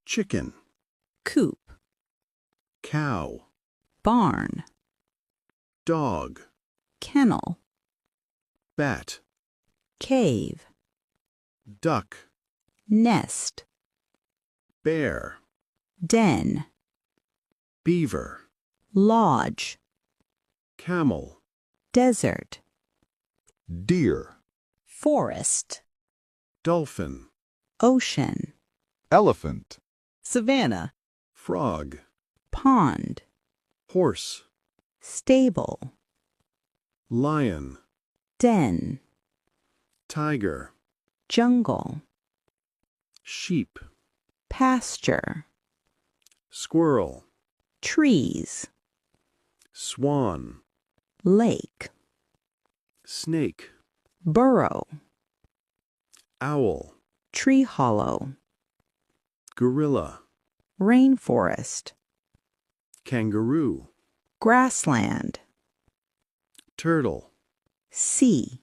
chicken, coop, cow, barn, dog, kennel, bat, cave, duck, nest, bear, den, beaver, lodge, camel, desert, deer, forest, dolphin, ocean, elephant, savanna, frog, pond, horse, stable, lion, den, tiger, jungle, sheep, pasture, squirrel, trees, swan, lake, snake, burrow, owl, tree hollow, gorilla, rainforest, kangaroo, grassland, turtle, sea,